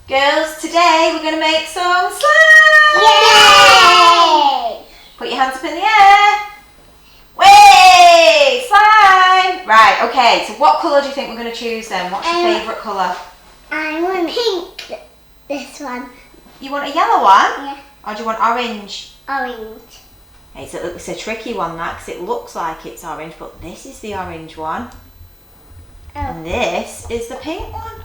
Girls, today we're going to make some slime! Yay! Put your hands up in the air. Way! Slime! Right, okay, so what colour do you think we're going to choose then? What's your favourite colour? I want pink. This one. You want a yellow one? Yeah. Or do you want orange? Orange. It's a tricky one, that, because it looks like it's orange, but this is the orange one. Oh. And this is the pink one.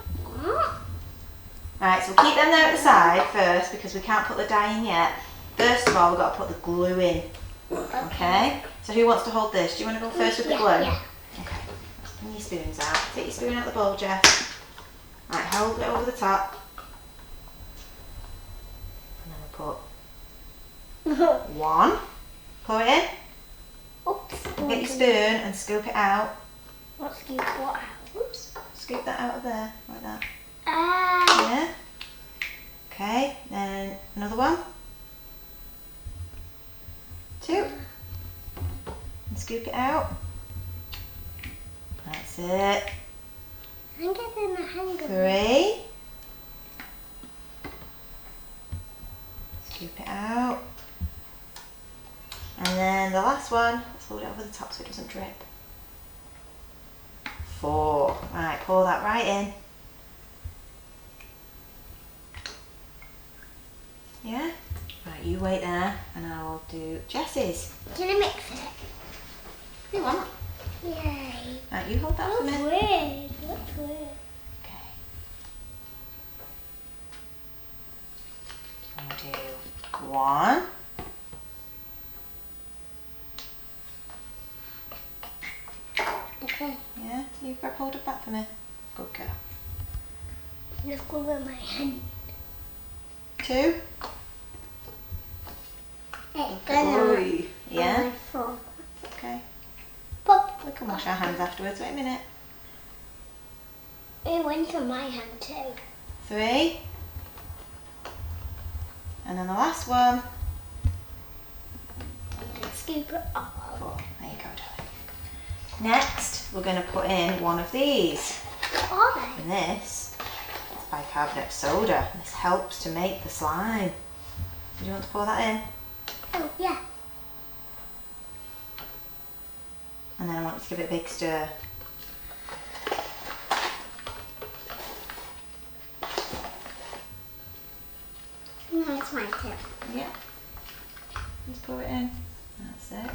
Right, so we'll keep them there at the side first because we can't put the dye in yet. First of all, we've got to put the glue in. Okay? So who wants to hold this? Do you want to go first with the glue? Yeah. Okay. Bring your spoons out. Take your spoon out of the bowl, Jess. Right, hold it over the top. And then we'll put one. Pour it in. Oops. Get your spoon and scoop it out. What's scoop what out? Oops. Scoop that out of there, like that. Ah. Yeah. Okay, then another one. Two. And scoop it out. That's it. I'm getting the hang of it. Three. Scoop it out. And then the last one, let's hold it over the top so it doesn't drip. Four. Right, pour that right in. Yeah? Right, you wait there and I'll do Jess's. Can I mix it? If you want. Yay. Right, you hold that for me. Weird. That's weird. Okay. I'm going to do one. Okay. Yeah, you grab hold of that for me. Good girl. Just go with my hand. Two. It's Yeah? Four. Okay. Pop. We can wash our hands afterwards. Wait a minute. It went on my hand too. Three. And then the last one. Scoop it off. Four. There you go, darling. Next, we're going to put in one of these. What are they? And this is bicarbonate soda. This helps to make the slime. Do you want to pour that in? Oh, yeah. And then I want you to give it a big stir. That's my tip. Yeah. Just pour it in. That's it.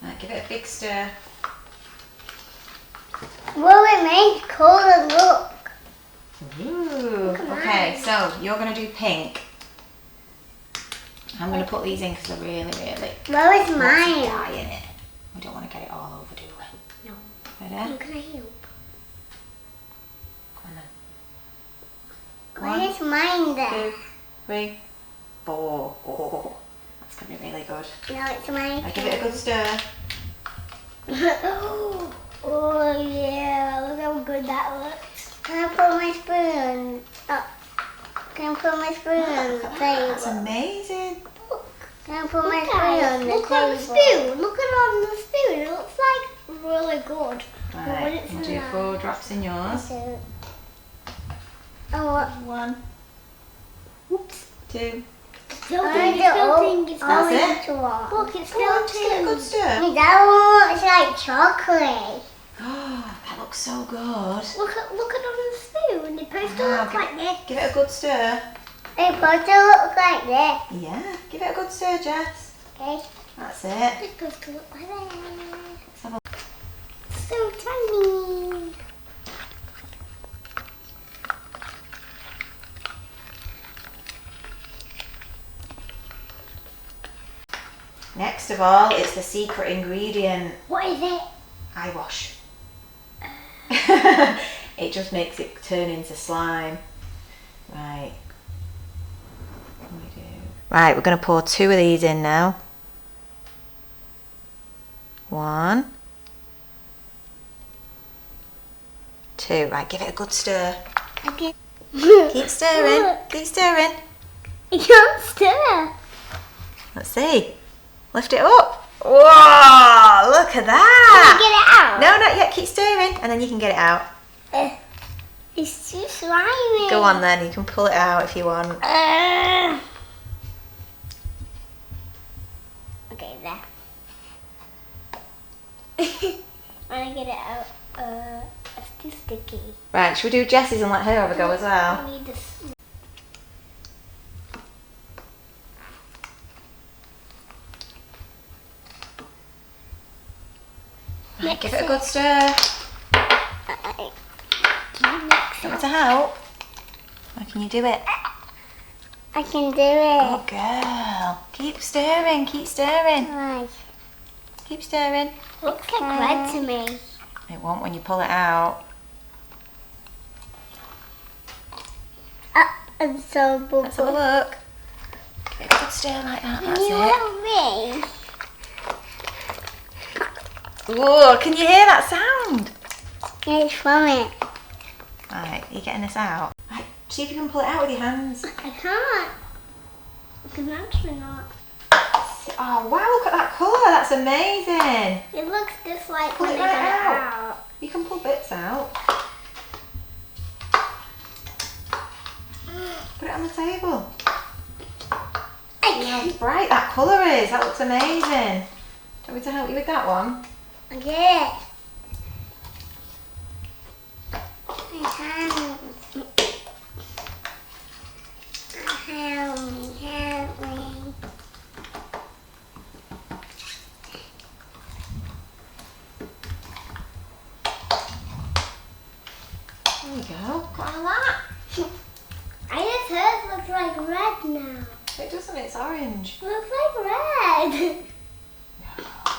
Right, give it a big stir. Well, it made colour look. Ooh. Look at Okay, mine. so you're going to do pink. I'm going to put these in because they're really, really Where is lots of mine? dye in it. We don't want to get it all over, do we? No. Ready? Can I help? Come on then. Where is mine there? 2, 3, 4. Oh, that's going to be really good. No, it's mine. Now give it a good stir. Oh yeah, look how good that looks. Can I put my spoon? Can I put my spoon on the That's table? amazing. Can I put my spoon on the table? Look on the spoon. Look at on the spoon. It looks like really good. Right, it's we'll do not. 4 drops in yours. So, oh, what? 1, Oops. 2. Still I doing need it. the Still doing it. That's it? orange one. Look, it's Oh, still just get a good stir. That one looks like chocolate. Oh, that looks so good. Look at on the spoon. It's supposed to Wow, look like this. Give it a good stir. It's supposed to look like this. Yeah, give it a good stir, Jess. Okay. That's it. It's supposed to look like that. Let's have a So tiny. Next of all, it's the secret ingredient, What is it? eye wash. It just makes it turn into slime. Right. Right, we're going to pour 2 of these in now. 1, 2. Right, give it a good stir. Okay. Keep stirring. Keep stirring. You can't stir. Let's see. Lift it up. Whoa! Look at that. Get it out. No, not yet. Keep stirring, and then you can get it out. It's too slimy. Go on then, you can pull it out if you want. Okay, there. When I get it out, it's too sticky. Right, should we do Jessie's and let her have a go as well? I need this. Right, give it a good stir. Can mix Want me to help? Or can you do it? I can do it. Good girl. Keep stirring, keep stirring. Right. Keep stirring. Looks like bread to me. It won't when you pull it out. And so Let's have a look. Give it a good stir like that, that's you it. want me? Whoa, can you hear that sound? It's from it. Right, are you getting this out? Right, see if you can pull it out with your hands. I can't. I can actually not. Oh wow, look at that colour, that's amazing. It looks just like Pull when it I right got it out. out. You can pull bits out. Put it on the table. See how bright that colour is, that looks amazing. Do you want me to help you with that one? Okay. My hands. Help me, help me. There you go, got all that. I just heard it looks like red now. It doesn't, it's orange. It looks like red.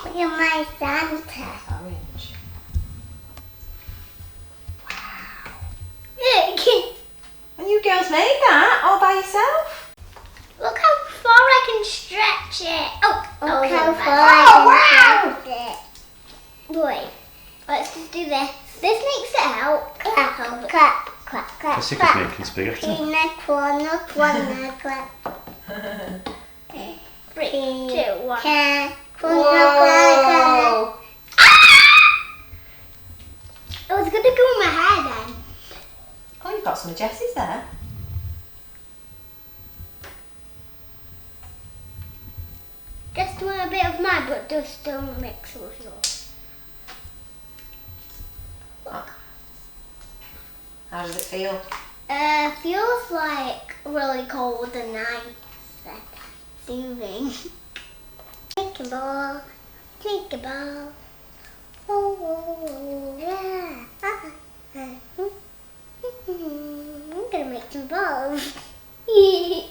Look at my Santa. It's orange. Look. And you girls made that all by yourself? Look how far I can stretch it. Oh, Look how look far at I can Wait, let's just do this. This makes it out. Clap, clap, clap, clap, Jessica's clap. making spaghetti. Peanut, corner, corner, clap. 3, 2, 1. Cat, corner, corner, corner. Whoa! It was gonna go in my hair then. Oh, you've got some of Jessie's there. Just do a bit of mine, but just don't mix with yours. How does it feel? Feels like really cold and nice and soothing. Take a ball, take a ball. Oh, oh, oh, yeah. I'm gonna make some balls. Yeah.